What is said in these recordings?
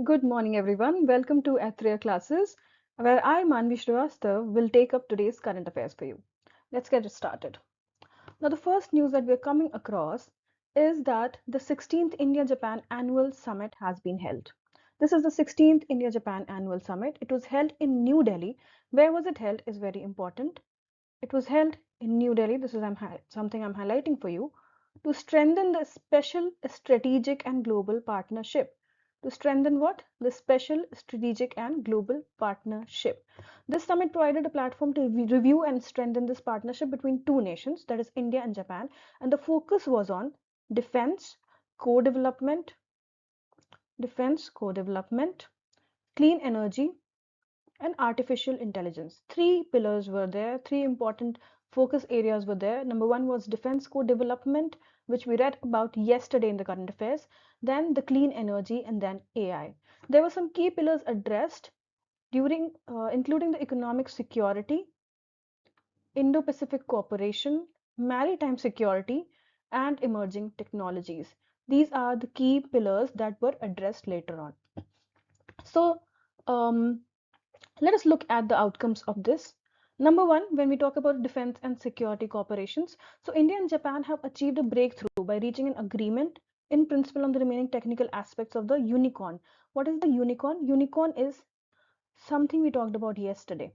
Good morning, everyone. Welcome to Aitareya classes, where I, Manvi Srivastav, will take up today's current affairs for you. Let's get it started. Now, the first news that we're coming across is that the 16th India-Japan Annual Summit has been held. This is the 16th India-Japan Annual Summit. It was held in New Delhi. Where was it held is very important. It was held in New Delhi. This is something I'm highlighting for you to strengthen the special strategic and global partnership. To strengthen what? The special strategic and global partnership. This summit provided a platform to review and strengthen this partnership between two nations, that is India and Japan, and the focus was on defense, co-development, clean energy, and artificial intelligence. Three pillars were there, three important focus areas were there. Number one was defense co-development, which we read about yesterday in the current affairs, then the clean energy, and then AI. There were some key pillars addressed during, including the economic security, Indo-Pacific cooperation, maritime security, and emerging technologies. These are the key pillars that were addressed later on. So, um, let us look at the outcomes of this. Number one, when we talk about defense and security cooperations, so India and Japan have achieved a breakthrough by reaching an agreement in principle on the remaining technical aspects of the unicorn. What is the unicorn? Unicorn is something we talked about yesterday.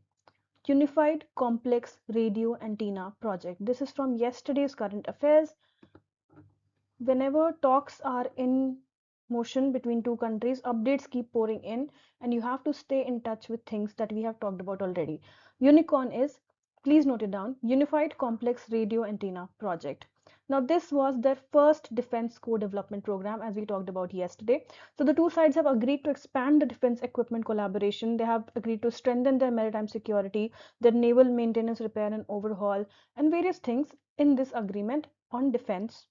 Unified Complex Radio Antenna Project. This is from yesterday's current affairs. Whenever talks are in motion between two countries, updates keep pouring in, and you have to stay in touch with things that we have talked about already. Unicorn is, please note it down, Unified Complex Radio Antenna Project. Now, this was their first defense co-development program, as we talked about yesterday. So the two sides have agreed to expand the defense equipment collaboration. They have agreed to strengthen their maritime security, their naval maintenance, repair, and overhaul, and various things in this agreement on defense.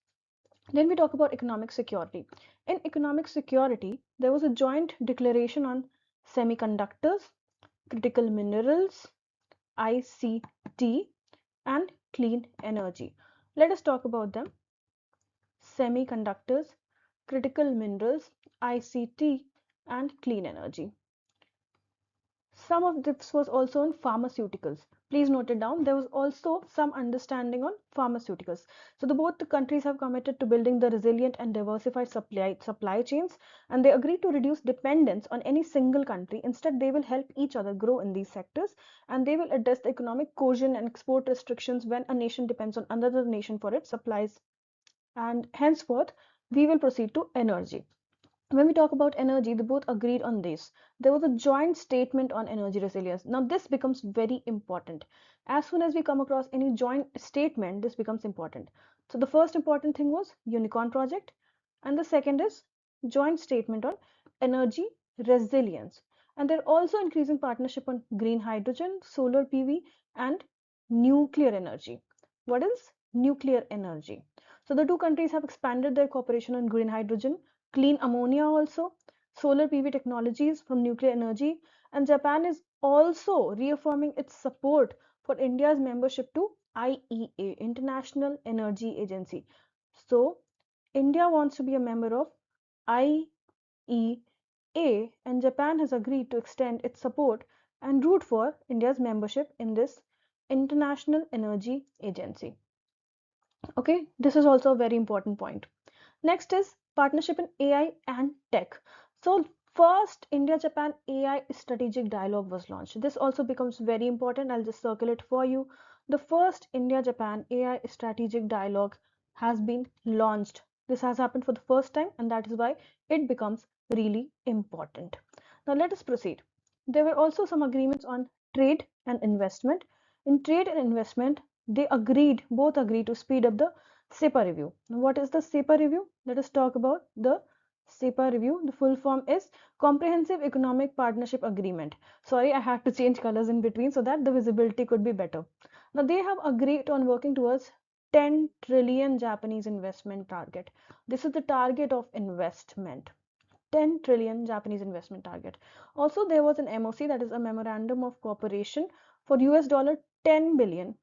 Then we talk about economic security. In economic security, there was a joint declaration on semiconductors, critical minerals, ICT, and clean energy. Let us talk about them. Semiconductors, critical minerals, ICT, and clean energy. Some of this was also on pharmaceuticals. Please note it down. There was also some understanding on pharmaceuticals. So both the countries have committed to building the resilient and diversified supply chains, and they agreed to reduce dependence on any single country. Instead, they will help each other grow in these sectors, and they will address the economic cohesion and export restrictions when a nation depends on another nation for its supplies. And henceforth, we will proceed to energy. When we talk about energy, they both agreed on this. There was a joint statement on energy resilience. Now, this becomes very important. As soon as we come across any joint statement, this becomes important. So, the first important thing was Unicorn Project, and the second is joint statement on energy resilience. And they're also increasing partnership on green hydrogen, solar PV, and nuclear energy. What is nuclear energy? So, the two countries have expanded their cooperation on green hydrogen, clean ammonia also, solar PV technologies from nuclear energy, and Japan is also reaffirming its support for India's membership to IEA, International Energy Agency. So, India wants to be a member of IEA, and Japan has agreed to extend its support and root for India's membership in this International Energy Agency. Okay, this is also a very important point. Next is partnership in AI and tech. So first India-Japan AI strategic dialogue was launched. This also becomes very important. I'll just circle it for you. The first India-Japan AI strategic dialogue has been launched. This has happened for the first time, and that is why it becomes really important. Now let us proceed. There were also some agreements on trade and investment. In trade and investment, both agreed to speed up the CEPA review. Now, what is the CEPA review? Let us talk about the CEPA review. The full form is Comprehensive Economic Partnership Agreement. Sorry, I had to change colors in between so that the visibility could be better. Now, they have agreed on working towards 10 trillion Japanese investment target. This is the target of investment. 10 trillion Japanese investment target. Also, there was an MOC, that is a memorandum of cooperation for US dollar 10 billion.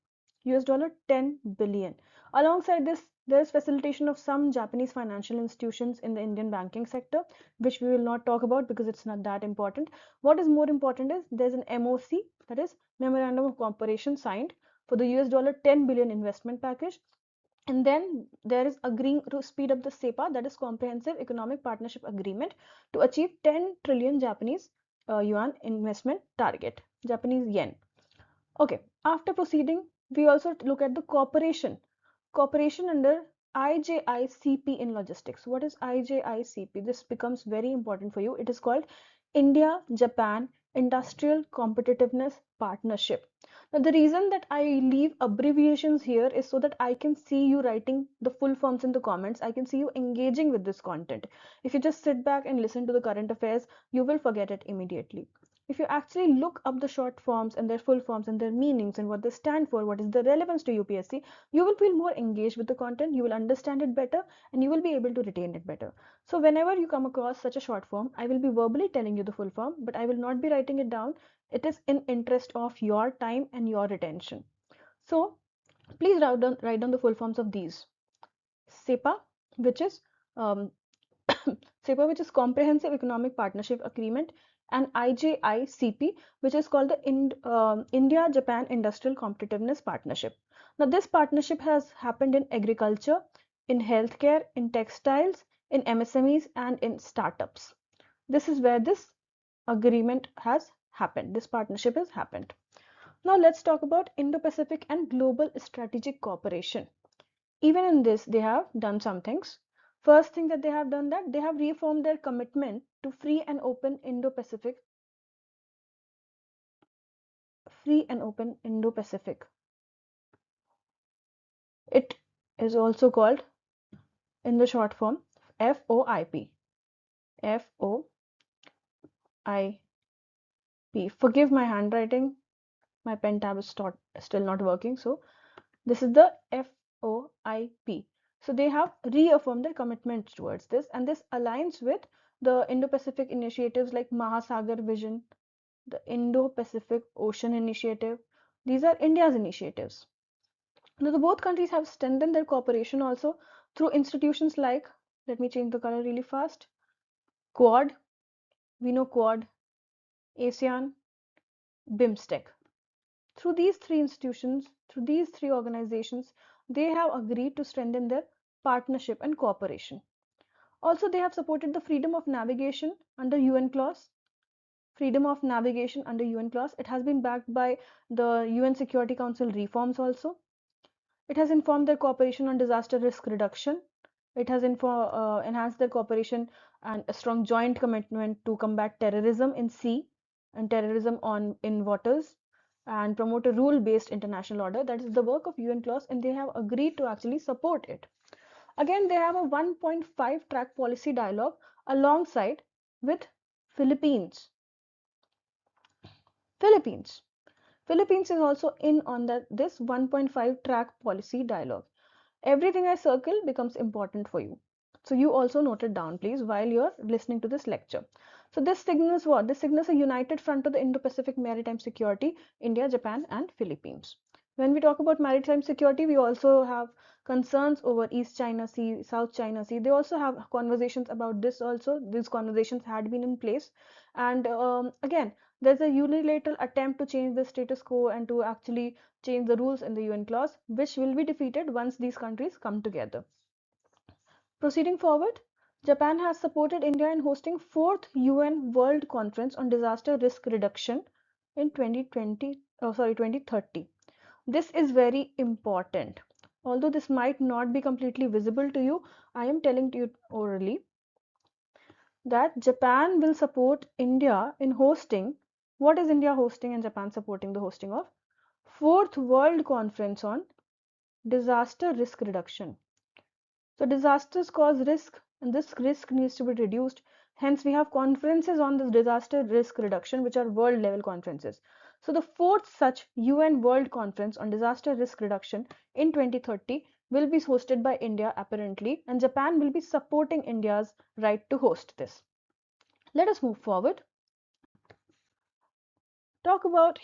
US dollar 10 billion. Alongside this There is facilitation of some Japanese financial institutions in the Indian banking sector, which we will not talk about because it's not that important. What is more important is there's an MOC, that is Memorandum of Cooperation, signed for the US $10 billion investment package. And then there is agreeing to speed up the CEPA, that is Comprehensive Economic Partnership Agreement, to achieve 10 trillion Japanese yuan investment target, Japanese yen. Okay, after proceeding, we also look at the cooperation under IJICP in logistics. What is IJICP? This becomes very important for you. It is called India Japan Industrial Competitiveness Partnership. Now, the reason that I leave abbreviations here is so that I can see you writing the full forms in the comments. I can see you engaging with this content. If you just sit back and listen to the current affairs, you will forget it immediately. If you actually look up the short forms and their full forms and their meanings and what they stand for, what is the relevance to UPSC, you will feel more engaged with the content, you will understand it better, and you will be able to retain it better. So whenever you come across such a short form, I will be verbally telling you the full form, but I will not be writing it down. It is in interest of your time and your retention. So please write down the full forms of these. CEPA, which is um, CEPA, which is Comprehensive Economic Partnership Agreement, and IJICP, which is called the India-Japan Industrial Competitiveness Partnership. Now, this partnership has happened in agriculture, in healthcare, in textiles, in MSMEs, and in startups. This is where this agreement has happened. This partnership has happened. Now, let's talk about Indo-Pacific and global strategic cooperation. Even in this, they have done some things. First thing that they have done, that they have reaffirmed their commitment to free and open Indo-Pacific. It is also called in the short form FOIP. FOIP. Forgive my handwriting. My pen tab is still not working. So this is the FOIP. So they have reaffirmed their commitment towards this, and this aligns with the Indo-Pacific initiatives like Mahasagar Vision, the Indo-Pacific Ocean Initiative. These are India's initiatives. Now, the both countries have strengthened their cooperation also through institutions like, let me change the color really fast, Quad, we know Quad, ASEAN, BIMSTEC. Through these three institutions, through these three organizations, they have agreed to strengthen their partnership and cooperation. Also, they have supported the freedom of navigation under UN clause. Freedom of navigation under UN clause. It has been backed by the UN Security Council reforms also. It has informed their cooperation on disaster risk reduction. It has enhanced their cooperation and a strong joint commitment to combat terrorism in sea and terrorism in waters, and promote a rule-based international order. That is the work of UN clause, and they have agreed to actually support it. Again, they have a 1.5 track policy dialogue alongside with Philippines. Philippines is also in on this 1.5 track policy dialogue. Everything I circle becomes important for you. So you also note it down, please, while you're listening to this lecture. So this signals what? This signals a united front of the Indo-Pacific maritime security, India, Japan, and Philippines. When we talk about maritime security, we also have concerns over East China Sea, South China Sea. They also have conversations about this also. These conversations had been in place. And again, there's a unilateral attempt to change the status quo and to actually change the rules in the UN clause, which will be defeated once these countries come together. Proceeding forward, Japan has supported India in hosting 4th UN World Conference on Disaster Risk Reduction in 2030. This is very important. Although this might not be completely visible to you, I am telling you orally that Japan will support India in hosting. What is India hosting and Japan supporting the hosting of? 4th World Conference on Disaster Risk Reduction. So disasters cause risk, and this risk needs to be reduced. Hence, we have conferences on this disaster risk reduction, which are world level conferences. So the 4th such UN World Conference on Disaster Risk Reduction in 2030 will be hosted by India apparently, and Japan will be supporting India's right to host this. Let us move forward. Talk about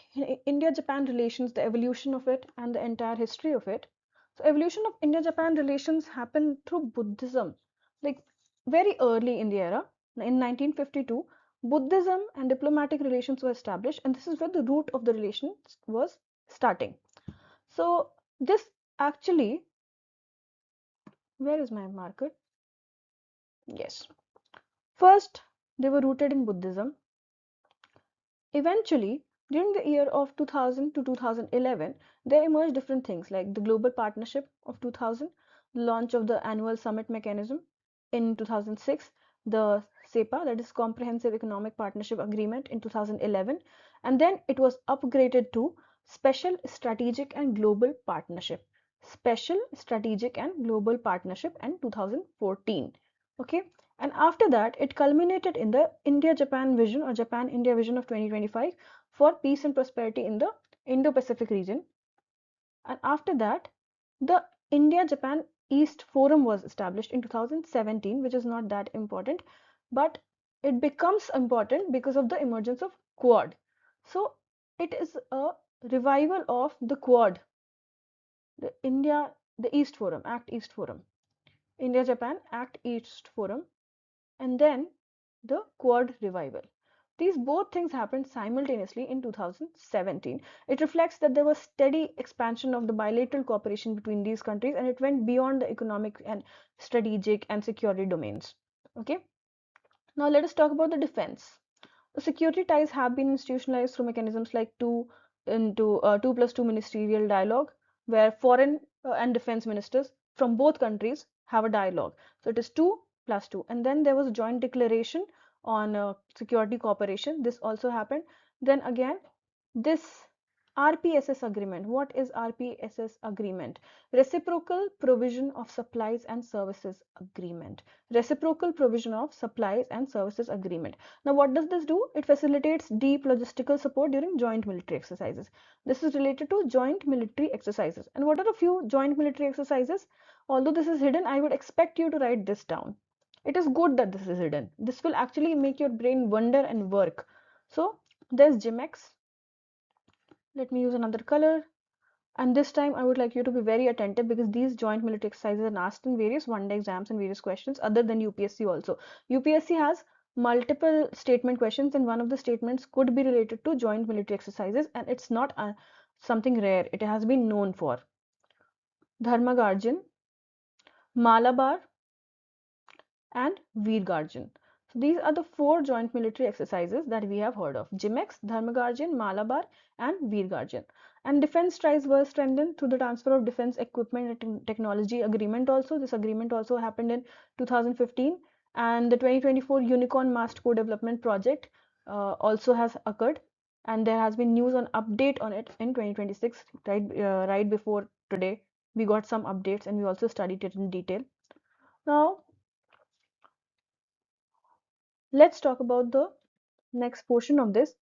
India-Japan relations, the evolution of it, and the entire history of it. So evolution of India-Japan relations happened through Buddhism, like very early in the era. In 1952, Buddhism and diplomatic relations were established, and this is where the root of the relations was starting. So this actually, where is my marker? Yes. First, they were rooted in Buddhism. Eventually, during the year of 2000 to 2011, there emerged different things like the Global Partnership of 2000, the launch of the Annual Summit Mechanism in 2006, the CEPA, that is Comprehensive Economic Partnership Agreement in 2011, and then it was upgraded to Special Strategic and Global Partnership. Special Strategic and Global Partnership in 2014. Okay, and after that, it culminated in the India-Japan vision or Japan-India vision of 2025 for peace and prosperity in the Indo-Pacific region. And after that, the India-Japan East Forum was established in 2017, which is not that important, but it becomes important because of the emergence of Quad. So it is a revival of the Quad, the East Forum, Act East Forum, India-Japan Act East Forum, and then the Quad revival. These both things happened simultaneously in 2017. It reflects that there was steady expansion of the bilateral cooperation between these countries, and it went beyond the economic and strategic and security domains. Okay, now let us talk about the defense. The security ties have been institutionalized through mechanisms like 2+2 ministerial dialogue, where foreign and defense ministers from both countries have a dialogue. So it is 2+2. And then there was a joint declaration on security cooperation. This also happened. Then again, this RPSS agreement. What is RPSS agreement? Reciprocal provision of supplies and services agreement. Reciprocal provision of supplies and services agreement. Now, what does this do? It facilitates deep logistical support during joint military exercises. This is related to joint military exercises. And what are a few joint military exercises? Although this is hidden, I would expect you to write this down. It is good that this is hidden. This will actually make your brain wonder and work. So, there's GIMEX. Let me use another color. And this time I would like you to be very attentive because these joint military exercises are asked in various one-day exams and various questions other than UPSC also. UPSC has multiple statement questions, and one of the statements could be related to joint military exercises, and it's not something rare. It has been known for. Dharmagarjan, Malabar, and Veergarjan. So these are the four joint military exercises that we have heard of: GIMEX, Dharmagarjan, Malabar, and Veergarjan. And defense ties were strengthened through the transfer of defense equipment and technology agreement also. This agreement also happened in 2015, and the 2024 Unicorn Mast Co-Development Project also has occurred, and there has been news on update on it in 2026, right before today. We got some updates and we also studied it in detail. Now, let's talk about the next portion of this,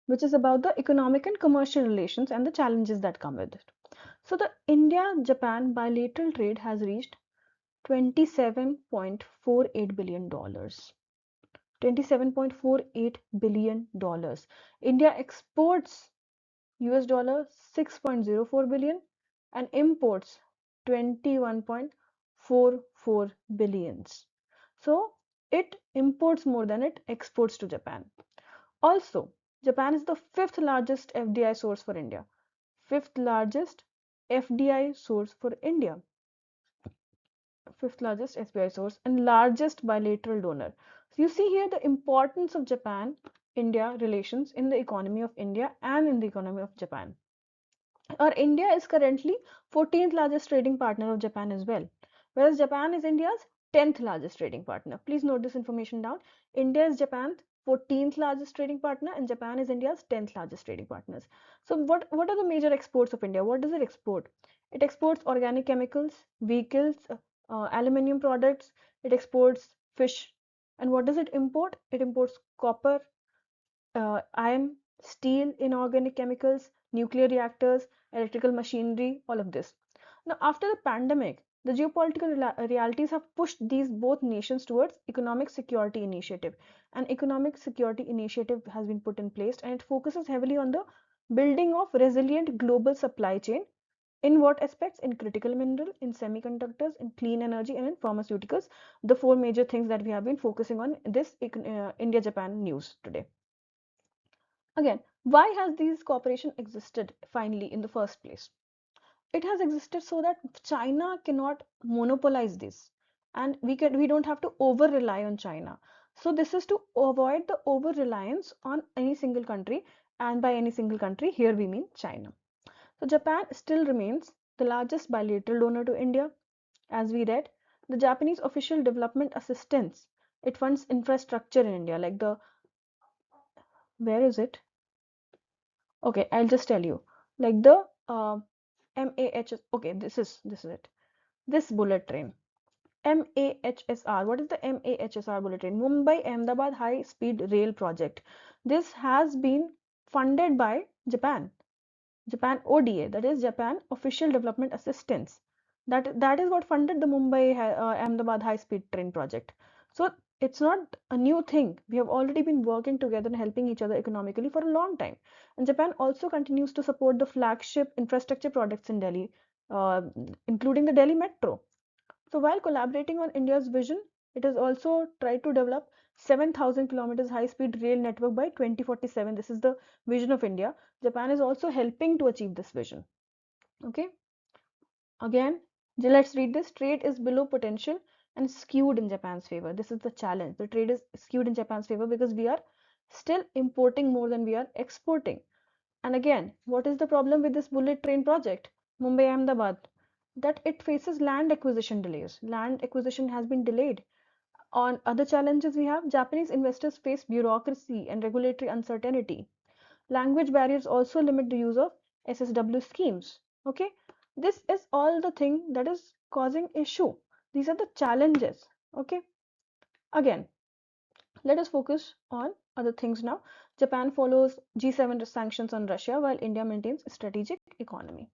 which is about the economic and commercial relations and the challenges that come with it. So the India-Japan bilateral trade has reached $27.48 billion. $27.48 billion. India exports US dollar 6.04 billion and imports 21.44 billions. So it imports more than it exports to Japan. Also, Japan is the fifth largest FDI source for India. Fifth largest FDI source for India. Fifth largest FDI source and largest bilateral donor. So you see here the importance of Japan-India relations in the economy of India and in the economy of Japan. India is currently 14th largest trading partner of Japan as well, whereas Japan is India's 10th largest trading partner. Please note this information down. India is Japan's 14th largest trading partner and Japan is India's 10th largest trading partners. So what are the major exports of India? What does it export? It exports organic chemicals, vehicles, aluminium products, it exports fish. And what does it import? It imports copper, iron, steel, inorganic chemicals, nuclear reactors, electrical machinery, all of this. Now, after the pandemic, the geopolitical realities have pushed these both nations towards economic security initiative. An economic security initiative has been put in place and it focuses heavily on the building of resilient global supply chain In what aspects? In critical mineral, in semiconductors, in clean energy, and in pharmaceuticals. The four major things that we have been focusing on in this India-Japan news today. Again, why has these cooperation existed finally in the first place? It has existed so that China cannot monopolize this, and we don't have to over rely on China. So this is to avoid the over reliance on any single country, and by any single country here we mean China. So Japan still remains the largest bilateral donor to India. As we read, the Japanese official development assistance, it funds infrastructure in India, like the, where is it? Okay, I'll just tell you, like the MAH. Okay, this is it. This bullet train, MAHSR. What is the MAHSR bullet train? Mumbai Ahmedabad High Speed Rail Project. This has been funded by Japan. Japan ODA, that is Japan Official Development Assistance. That is what funded the Mumbai Ahmedabad High Speed Train project. So it's not a new thing. We have already been working together and helping each other economically for a long time. And Japan also continues to support the flagship infrastructure projects in Delhi, uh, including the Delhi Metro. So while collaborating on India's vision, it has also tried to develop 7,000 kilometers high-speed rail network by 2047. This is the vision of India. Japan is also helping to achieve this vision. Okay. Again, let's read this. Trade is below potential and skewed in Japan's favor. This is the challenge. The trade is skewed in Japan's favor because we are still importing more than we are exporting. And again, what is the problem with this bullet train project, Mumbai Ahmedabad? That it faces land acquisition delays. Land acquisition has been delayed. On other challenges we have, Japanese investors face bureaucracy and regulatory uncertainty. Language barriers also limit the use of SSW schemes. Okay, this is all the thing that is causing issue. These are the challenges. Okay, again, let us focus on other things now. Japan follows G7 sanctions on Russia while India maintains strategic economy.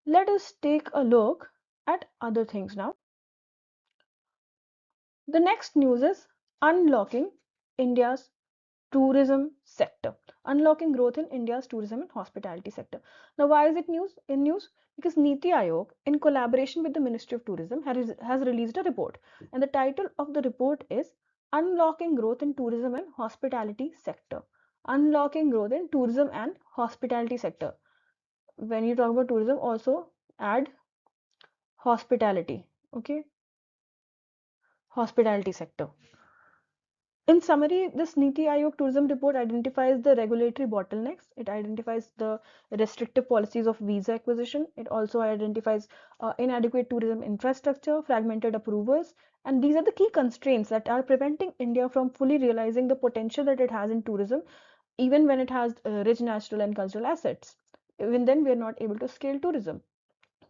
Let us take a look at other things now. The next news is unlocking India's tourism sector. Unlocking growth in India's tourism and hospitality sector. Now, why is it news? Because Niti Aayog, in collaboration with the Ministry of Tourism, has released a report. And the title of the report is Unlocking Growth in Tourism and Hospitality Sector. Unlocking growth in tourism and hospitality sector. When you talk about tourism, also add hospitality. Okay, hospitality sector. In summary, this Niti Aayog tourism report identifies the regulatory bottlenecks. It identifies the restrictive policies of visa acquisition. It also identifies inadequate tourism infrastructure, fragmented approvals, and these are the key constraints that are preventing India from fully realizing the potential that it has in tourism, even when it has rich natural and cultural assets. Even then, we are not able to scale tourism.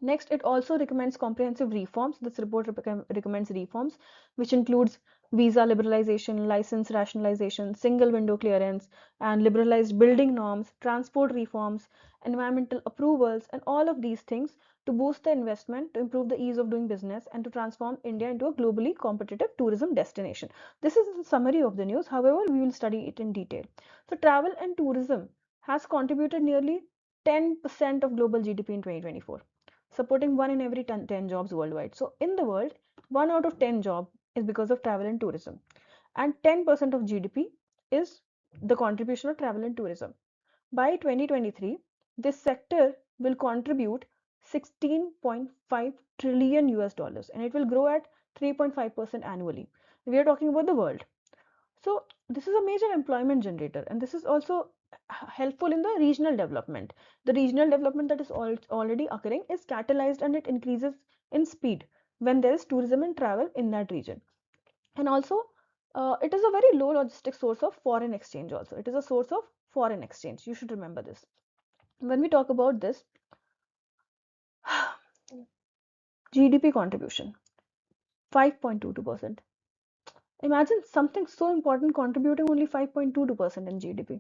Next, it also recommends comprehensive reforms. This report recommends reforms, which includes visa liberalization, license rationalization, single window clearance, and liberalized building norms, transport reforms, environmental approvals, and all of these things to boost the investment, to improve the ease of doing business, and to transform India into a globally competitive tourism destination. This is a summary of the news. However, we will study it in detail. So, travel and tourism has contributed nearly 10% of global GDP in 2024, supporting 1 in every 10 jobs worldwide. So in the world, 1 out of 10 job is because of travel and tourism. And 10% of GDP is the contribution of travel and tourism. By 2023, this sector will contribute 16.5 trillion US dollars and it will grow at 3.5% annually. We are talking about the world. So this is a major employment generator, and this is also helpful in the regional development. The regional development that is already occurring is catalyzed and it increases in speed when there is tourism and travel in that region. And also, it is a very low logistic source of foreign exchange also. It is a source of foreign exchange. You should remember this. When we talk about this, GDP contribution, 5.22%. Imagine something so important contributing only 5.22% in GDP.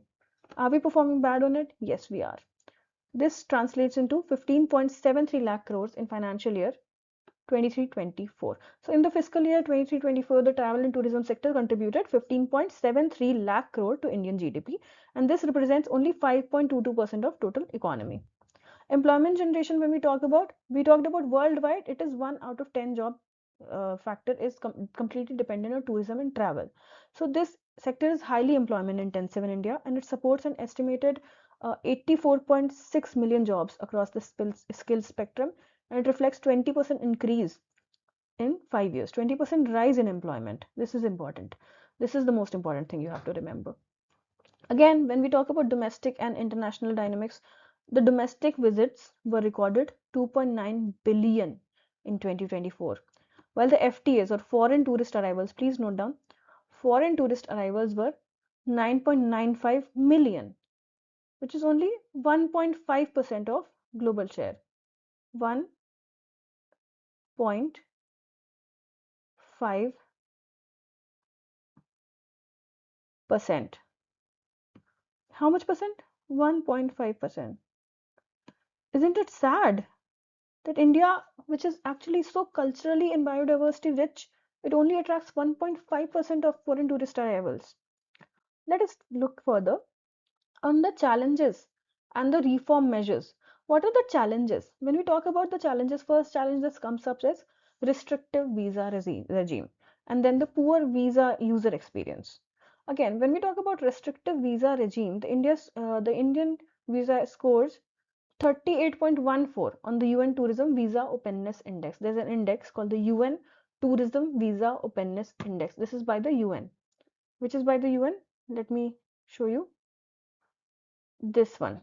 Are we performing bad on it? Yes, we are. This translates into 15.73 lakh crores in financial year 23-24. So in the fiscal year 23-24, the travel and tourism sector contributed 15.73 lakh crore to Indian GDP, and this represents only 5.22% of total economy. Employment generation, when we talked about worldwide, it is 1 out of 10 job factor is completely dependent on tourism and travel. So this sector is highly employment intensive in India, and it supports an estimated 84.6 million jobs across the skills spectrum, and it reflects 20% increase in 5 years, 20% rise in employment. This is important. This is the most important thing you have to remember. Again, when we talk about domestic and international dynamics, the domestic visits were recorded 2.9 billion in 2024, while the FTAs or foreign tourist arrivals, please note down, foreign tourist arrivals were 9.95 million, which is only 1.5% of global share. 1.5%. How much percent? 1.5%. Isn't it sad that India, which is actually so culturally and biodiversity rich, it only attracts 1.5% of foreign tourist arrivals? Let us look further on the challenges and the reform measures. What are the challenges? When we talk about the challenges, first challenge that comes up is restrictive visa regime, and then the poor visa user experience. Again, when we talk about restrictive visa regime, the Indian visa scores 38.14 on the UN Tourism Visa Openness Index. There's an index called the UN Tourism Visa Openness Index. This is by the UN. Which is by the UN? Let me show you this one.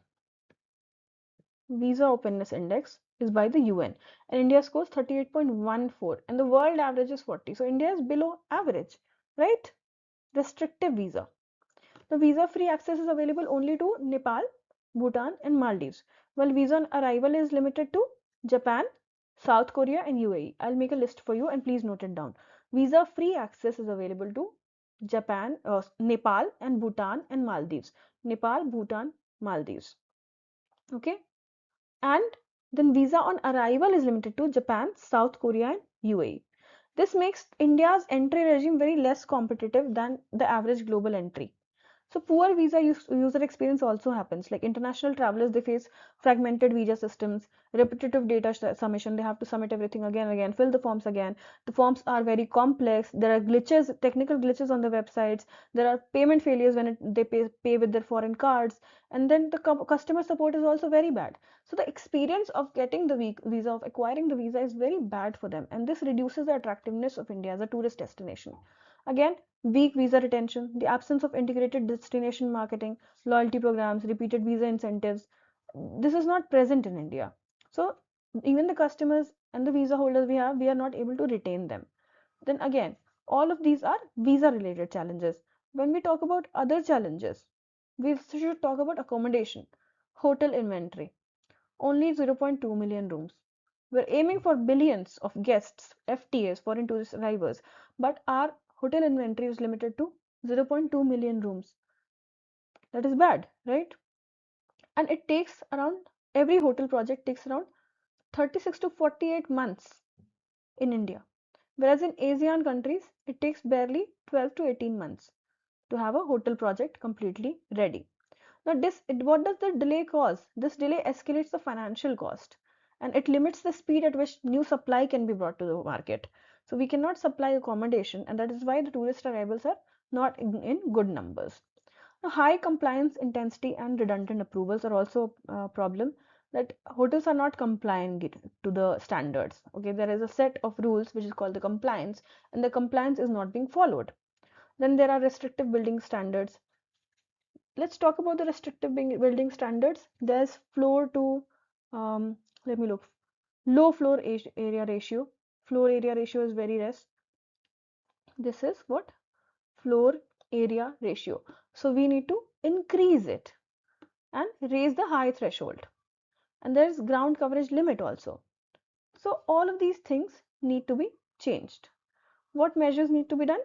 Visa Openness Index is by the UN, and India scores 38.14, and the world average is 40. So India is below average, right? Restrictive visa. The visa-free access is available only to Nepal, Bhutan, and Maldives, while visa on arrival is limited to Japan, South Korea, and UAE. I'll make a list for you, and please note it down. Visa-free access is available to Japan, Nepal, and Bhutan, and Maldives. Nepal, Bhutan, Maldives. Okay, and then visa on arrival is limited to Japan, South Korea, and UAE. This makes India's entry regime very less competitive than the average global entry. So poor visa user experience also happens. Like international travelers, they face fragmented visa systems, repetitive data submission. They have to submit everything again and again, fill the forms again. The forms are very complex. There are glitches, technical glitches on the websites. There are payment failures when they pay with their foreign cards. And then the customer support is also very bad. So the experience of getting the visa, of acquiring the visa is very bad for them. And this reduces the attractiveness of India as a tourist destination. Again, weak visa retention, the absence of integrated destination marketing, loyalty programs, repeated visa incentives. This is not present in India. So even the customers and the visa holders we are not able to retain them. Then again, all of these are visa related challenges. When we talk about other challenges, we should talk about accommodation, hotel inventory, only 0.2 million rooms. We're aiming for billions of guests, FTAs, foreign tourist arrivals, but our hotel inventory is limited to 0.2 million rooms. That is bad, right? And it takes around, every hotel project takes around 36 to 48 months in India. Whereas in ASEAN countries, it takes barely 12 to 18 months to have a hotel project completely ready. Now, what does the delay cause? This delay escalates the financial cost, and it limits the speed at which new supply can be brought to the market. So we cannot supply accommodation, and that is why the tourist arrivals are not in good numbers. Now, high compliance intensity and redundant approvals are also a problem, that hotels are not complying to the standards. Okay, there is a set of rules which is called the compliance, and the compliance is not being followed. Then there are restrictive building standards. Let's talk about the restrictive building standards. There's floor to, let me look, low floor area ratio. Floor area ratio is very less. This is what? Floor area ratio. So we need to increase it and raise the high threshold. And there's ground coverage limit also. So all of these things need to be changed. What measures need to be done?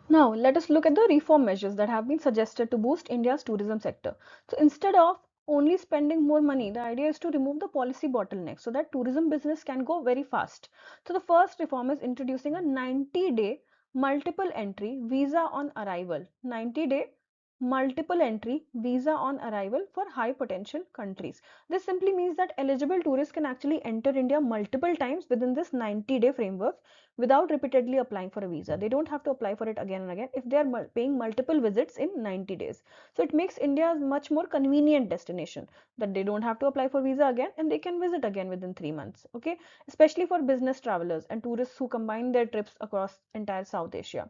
Now, let us look at the reform measures that have been suggested to boost India's tourism sector. So, instead of only spending more money, the idea is to remove the policy bottleneck so that tourism business can go very fast. So, the first reform is introducing a 90-day multiple entry visa on arrival. 90-day multiple entry visa on arrival for high potential countries. This simply means that eligible tourists can actually enter India multiple times within this 90-day framework without repeatedly applying for a visa. They don't have to apply for it again and again if they are paying multiple visits in 90 days. So it makes India a much more convenient destination, that they don't have to apply for visa again and they can visit again within 3 months. Okay, especially for business travelers and tourists who combine their trips across entire South Asia.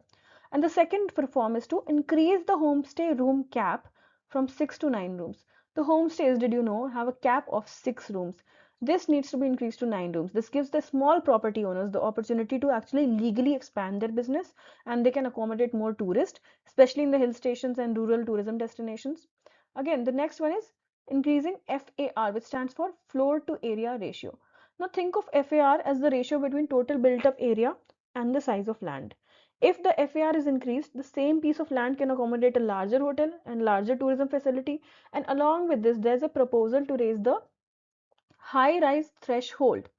And the second reform is to increase the homestay room cap from 6 to 9 rooms. The homestays, did you know, have a cap of 6 rooms. This needs to be increased to 9 rooms. This gives the small property owners the opportunity to actually legally expand their business, and they can accommodate more tourists, especially in the hill stations and rural tourism destinations. Again, the next one is increasing FAR, which stands for floor to area ratio. Now think of FAR as the ratio between total built up area and the size of land. If the FAR is increased, the same piece of land can accommodate a larger hotel and larger tourism facility. And along with this, there's a proposal to raise the high rise threshold,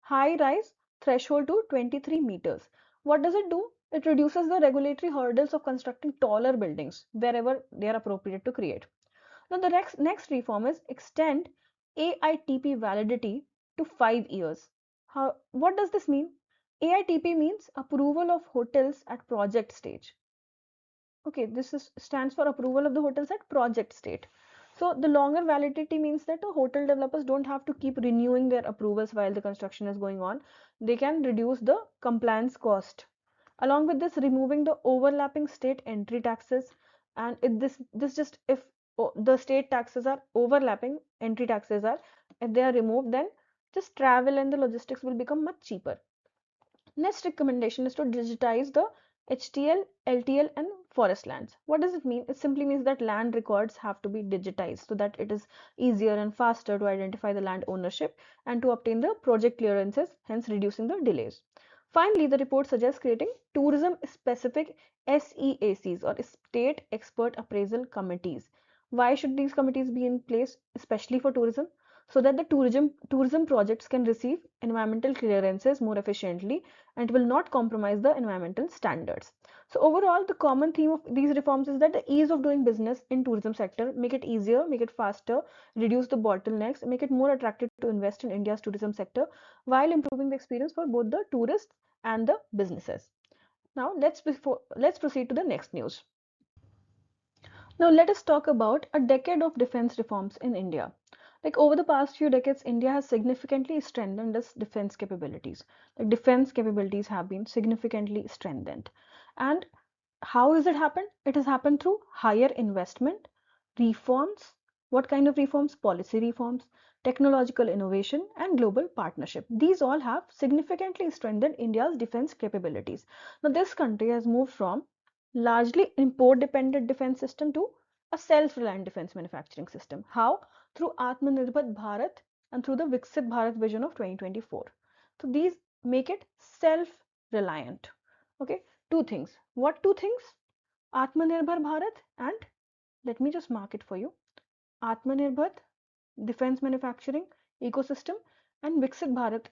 high rise threshold to 23 meters. What does it do? It reduces the regulatory hurdles of constructing taller buildings wherever they are appropriate to create. Now, the next reform is extend AITP validity to 5 years. What does this mean? AITP means approval of hotels at project stage. Okay, stands for approval of the hotels at project state. So the longer validity means that the hotel developers don't have to keep renewing their approvals while the construction is going on. They can reduce the compliance cost. Along with this, removing the overlapping state entry taxes, and this just if the state taxes are overlapping, entry taxes are, if they are removed, then just travel and the logistics will become much cheaper. Next recommendation is to digitize the HTL, LTL and forest lands. What does it mean? It simply means that land records have to be digitized so that it is easier and faster to identify the land ownership and to obtain the project clearances, hence reducing the delays. Finally, the report suggests creating tourism specific SEACs or state expert appraisal committees. Why should these committees be in place, especially for tourism? So that the tourism projects can receive environmental clearances more efficiently and will not compromise the environmental standards. So overall, the common theme of these reforms is that the ease of doing business in tourism sector, make it easier, make it faster, reduce the bottlenecks, make it more attractive to invest in India's tourism sector while improving the experience for both the tourists and the businesses. Now let's proceed to the next news. Now let us talk about a decade of defense reforms in India. Like over the past few decades, India has significantly strengthened its defense capabilities. Like defense capabilities have been significantly strengthened. And how has it happened? It has happened through higher investment, reforms. What kind of reforms? Policy reforms, technological innovation, and global partnership. These all have significantly strengthened India's defense capabilities. Now, this country has moved from largely import dependent defense system to a self-reliant defense manufacturing system. How? Through Atmanirbhar Bharat and through the Viksit Bharat vision of 2024. So these make it self-reliant. Okay, two things. What two things? Atmanirbhar Bharat and let me just mark it for you. Atmanirbhar defense manufacturing ecosystem and Viksit Bharat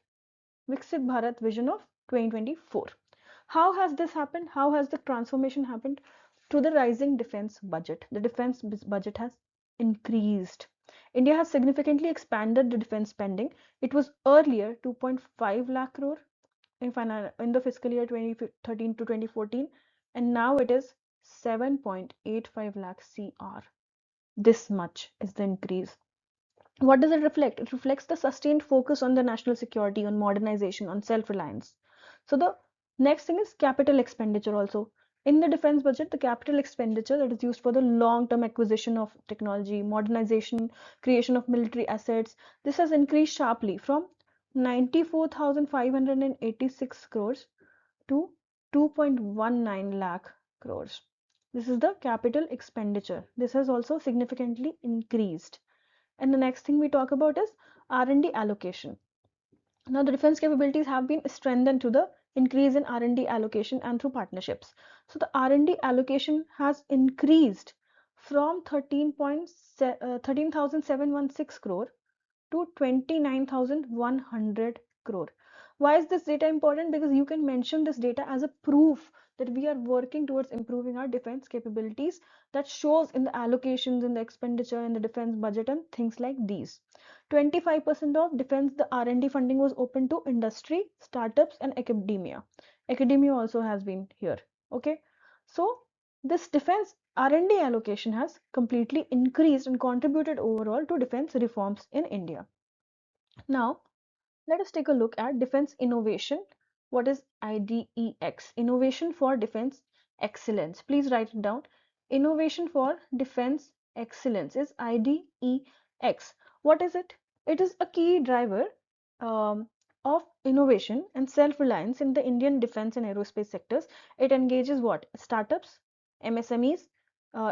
vision of 2024. How has this happened? How has the transformation happened? Through the rising defense budget. The defense budget has increased. India has significantly expanded the defense spending. It was earlier 2.5 lakh crore in the fiscal year 2013 to 2014, and now it is 7.85 lakh CR. This much is the increase. What does it reflect? It reflects the sustained focus on the national security, on modernization, on self-reliance. So the next thing is capital expenditure also. In the defense budget, the capital expenditure that is used for the long-term acquisition of technology, modernization, creation of military assets, this has increased sharply from 94,586 crores to 2.19 lakh crores. This is the capital expenditure. This has also significantly increased. And the next thing we talk about is R&D allocation. Now the defense capabilities have been strengthened through the increase in R&D allocation and through partnerships. So the R&D allocation has increased from 13,716 crore to 29,100 crore. Why is this data important? Because you can mention this data as a proof that we are working towards improving our defense capabilities. That shows in the allocations, in the expenditure, in the defense budget, and things like these. 25% of defense, the R&D funding was open to industry, startups, and academia. Academia also has been here. Okay, so this defense R&D allocation has completely increased and contributed overall to defense reforms in India. Now, let us take a look at defense innovation. What is IDEX? Innovation for Defense Excellence. Please write it down. Innovation for Defense Excellence is IDEX. What is it? It is a key driver um, of innovation and self-reliance in the Indian defense and aerospace sectors. It engages what? Startups, MSMEs,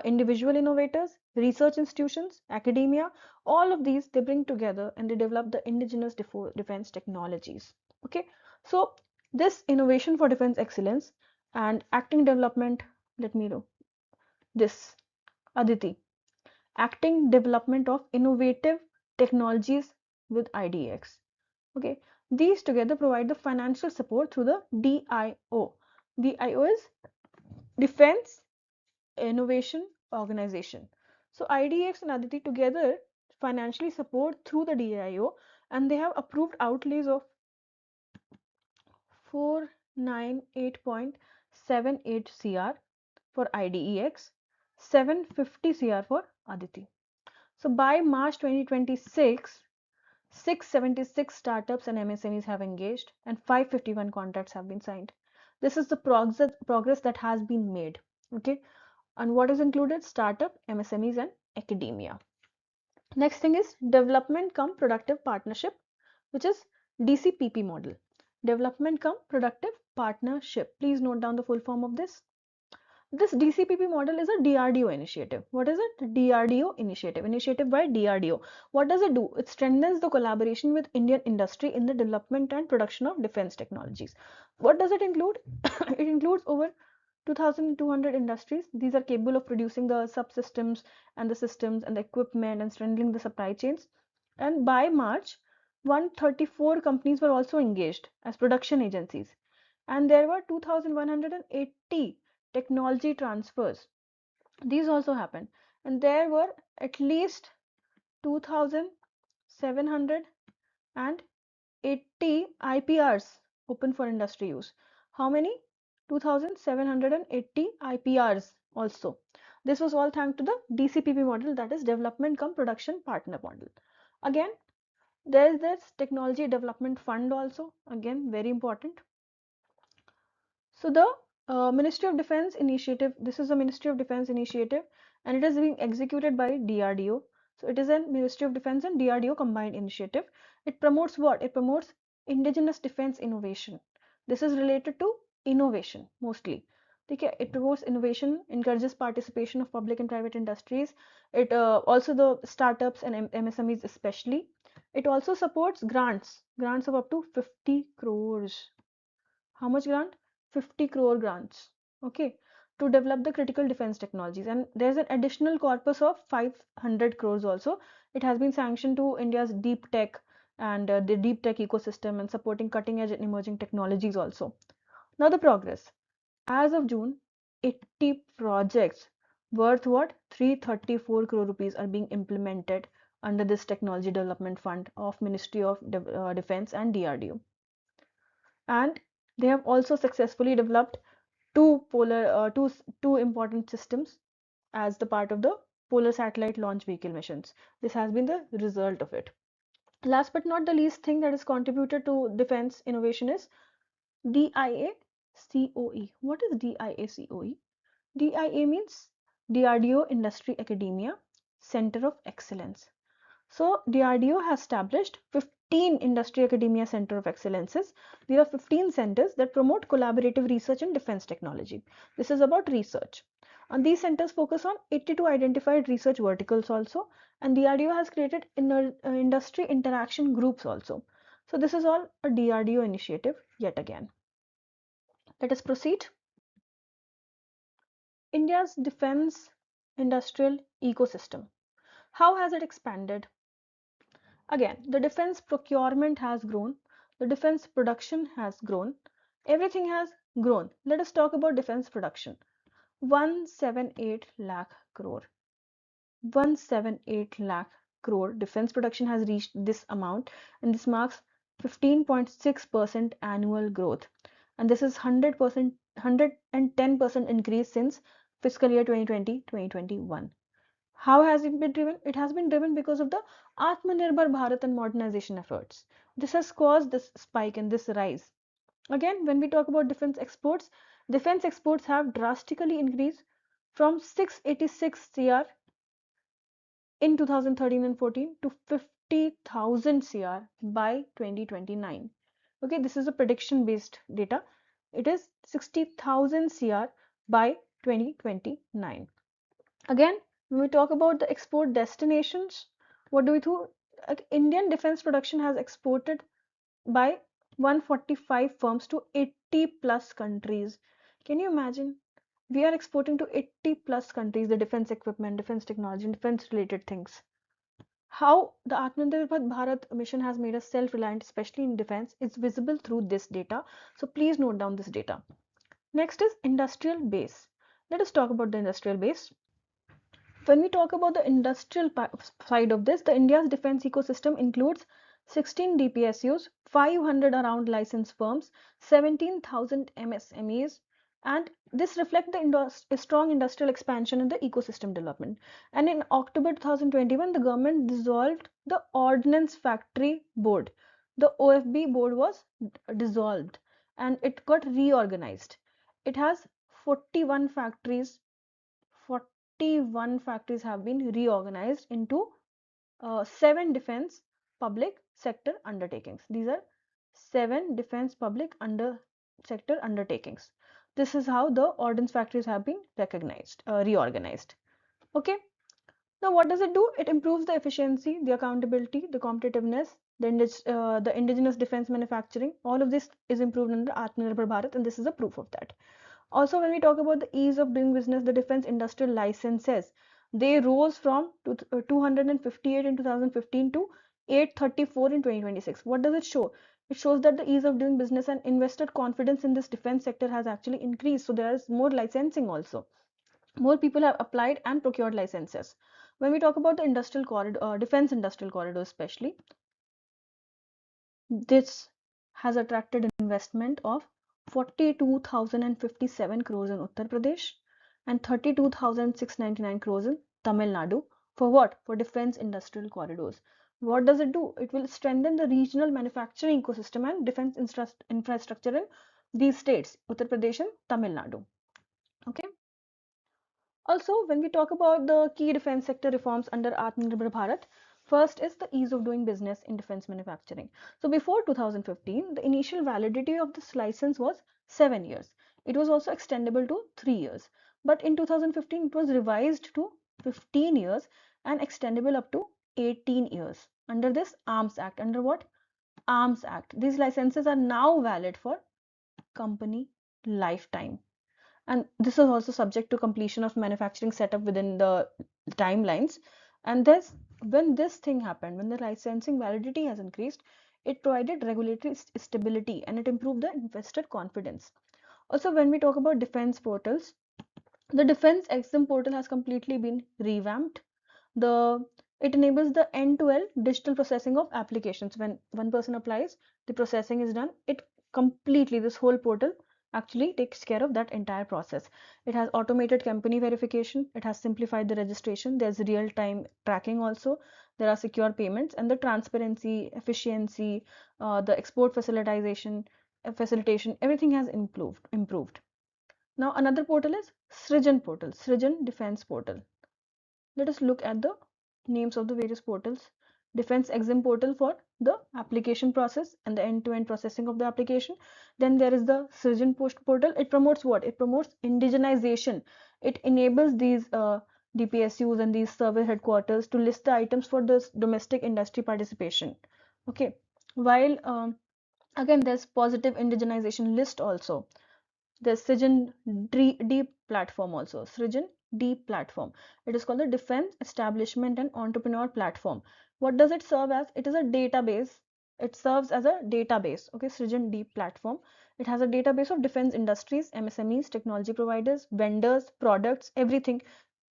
individual innovators, research institutions, academia. All of these they bring together and they develop the indigenous defense technologies. Okay, so this innovation for defense excellence and acting development, let me know this, Aditi, acting development of innovative technologies with IDX. Okay, these together provide the financial support through the DIO. DIO is Defense Innovation Organization. So IDX and Aditi together financially support through the DIO, and they have approved outlays of 498.78 CR for IDEX, 750 CR for Aditi. So by March 2026, 676 startups and MSMEs have engaged and 551 contracts have been signed. This is the progress that has been made. Okay, and what is included? Startup, MSMEs, and academia. Next thing is development come productive partnership, which is DCPP model. Development come productive partnership. Please note down the full form of this. This DCPP model is a DRDO initiative. What is it? DRDO initiative. Initiative by DRDO. What does it do? It strengthens the collaboration with Indian industry in the development and production of defense technologies. What does it include? It includes over 2,200 industries. These are capable of producing the subsystems and the systems and the equipment and strengthening the supply chains. And by March, 134 companies were also engaged as production agencies. And there were 2,180 technology transfers. These also happened. And there were at least 2,780 IPRs open for industry use. How many? 2,780 IPRs also. This was all thanks to the DCPP model, that is Development Come Production Partner model. Again, there is this Technology Development Fund also, again very important. So the Ministry of Defense initiative, this is a Ministry of Defense initiative and it is being executed by DRDO. So it is a Ministry of Defense and DRDO combined initiative. It promotes what? It promotes indigenous defense innovation. This is related to innovation mostly. Okay, it promotes innovation, encourages participation of public and private industries. It also the startups and MSMEs especially. It also supports grants of up to 50 crores. How much grant? 50 crore grants. Okay, to develop the critical defense technologies. And there's an additional corpus of 500 crores also. It has been sanctioned to India's deep tech and the deep tech ecosystem and supporting cutting edge and emerging technologies also. Now the progress. As of June, 80 projects worth what? 334 crore rupees are being implemented under this technology development fund of Ministry of Defense and DRDO. And they have also successfully developed two important systems as the part of the polar satellite launch vehicle missions. This has been the result of it. Last but not the least thing that has contributed to defense innovation is DIACOE. What is DIACOE? DIA means DRDO Industry Academia Center of Excellence. So DRDO has established 15 Industry Academia Center of Excellences. There are 15 centers that promote collaborative research in defense technology. This is about research. And these centers focus on 82 identified research verticals also. And DRDO has created industry interaction groups also. So this is all a DRDO initiative yet again. Let us proceed. India's defense industrial ecosystem. How has it expanded? Again, the defense procurement has grown. The defense production has grown. Everything has grown. Let us talk about defense production. 178 lakh crore. 178 lakh crore defense production has reached this amount, and this marks 15.6% annual growth. And this is 110% increase since fiscal year 2020-2021. How has it been driven? It has been driven because of the Atmanirbhar Bharat and modernization efforts. This has caused this spike and this rise. Again, when we talk about defense exports have drastically increased from 686 crore in 2013 and 14 to 50,000 crore by 2029. Okay, this is a prediction based data. It is 60,000 crore by 2029. Again, when we talk about the export destinations, what do we do? Indian defense production has exported by 145 firms to 80 plus countries. Can you imagine? We are exporting to 80 plus countries the defense equipment, defense technology, and defense related things. How the Atmanirbhar Bharat mission has made us self-reliant, especially in defense, is visible through this data. So please note down this data. Next is industrial base. Let us talk about the industrial base. When we talk about the industrial side of this, the India's defense ecosystem includes 16 DPSUs, 500 around licensed firms, 17,000 MSMEs, and this reflects the strong industrial expansion in the ecosystem development. And in October 2021, the government dissolved the Ordnance Factory Board. The OFB board was dissolved and it got reorganized. It has 41 factories. 41 factories have been reorganized into 7 defense public sector undertakings. These are 7 defense public sector undertakings. This is how the ordnance factories have been reorganized. Okay. Now, what does it do? It improves the efficiency, the accountability, the competitiveness, the indigenous defense manufacturing. All of this is improved under Atmanirbhar Bharat, and this is a proof of that. Also, when we talk about the ease of doing business, the defense industrial licenses, they rose from 258 in 2015 to 834 in 2026. What does it show? It shows that the ease of doing business and investor confidence in this defense sector has actually increased. So there is more licensing also. More people have applied and procured licenses. When we talk about the industrial corridor, defense industrial corridor especially, this has attracted investment of 42,057 crores in Uttar Pradesh and 32,699 crores in Tamil Nadu. For what? For defense industrial corridors. What does it do? It will strengthen the regional manufacturing ecosystem and defense infrastructure in these states, Uttar Pradesh and Tamil Nadu. Okay. Also, when we talk about the key defense sector reforms under Atmanirbhar Bharat, first is the ease of doing business in defense manufacturing. So before 2015, the initial validity of this license was 7 years. It was also extendable to 3 years. But in 2015, it was revised to 15 years and extendable up to 18 years under this Arms Act. Under what? Arms Act. These licenses are now valid for company lifetime. And this is also subject to completion of manufacturing setup within the timelines. And when this thing happened, when the licensing validity has increased, it provided regulatory stability and it improved the investor confidence. Also, when we talk about defense portals, the defense exam portal has completely been revamped. It enables the end-to-end digital processing of applications. When one person applies, the processing is done. This whole portal actually takes care of that entire process. It has automated company verification. It has simplified the registration. There's real-time tracking also. There are secure payments and the transparency, efficiency, the export facilitation, everything has improved. Now another portal is Srijan portal, Srijan Defense portal. Let us look at the names of the various portals. Defense exam portal for the application process and the end-to-end processing of the application. Then there is the Srijan Post portal. It promotes what? It promotes indigenization. It enables these DPSUs and these service headquarters to list the items for this domestic industry participation. Okay. While again there's positive indigenization list also. There's Srijan D platform also. Srijan D platform. It is called the Defense Establishment and Entrepreneur Platform. What does it serve as? It is a database It serves as a database. Okay, Srijan Deep platform. It has a database of defense industries, MSMEs, technology providers, vendors, products, everything.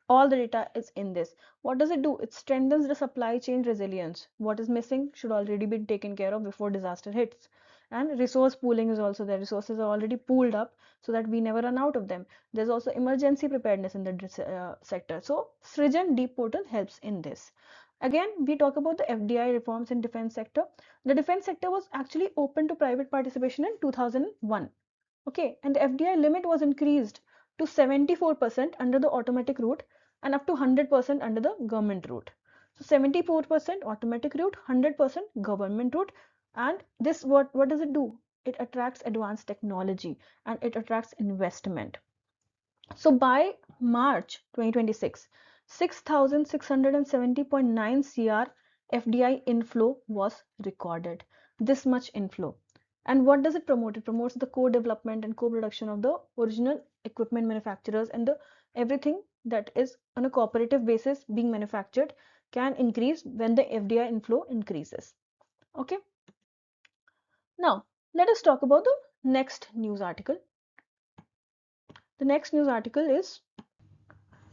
All the data is in this. What does it do? It strengthens the supply chain resilience. What is missing should already be taken care of before disaster hits. And resource pooling is also there. Resources are already pooled up so that we never run out of them. There's also emergency preparedness in the sector. So Srijan Deep Portal helps in this. Again, we talk about the FDI reforms in defense sector. The defense sector was actually open to private participation in 2001. Okay, and the FDI limit was increased to 74% under the automatic route and up to 100% under the government route. So 74% automatic route, 100% government route, and this what does it do? It attracts advanced technology and it attracts investment. So by March 2026, 6,670.9 CR FDI inflow was recorded. This much inflow. And what does it promote? It promotes the co-development and co-production of the original equipment manufacturers, and the everything that is on a cooperative basis being manufactured can increase when the FDI inflow increases. Okay. Now, let us talk about the next news article. The next news article is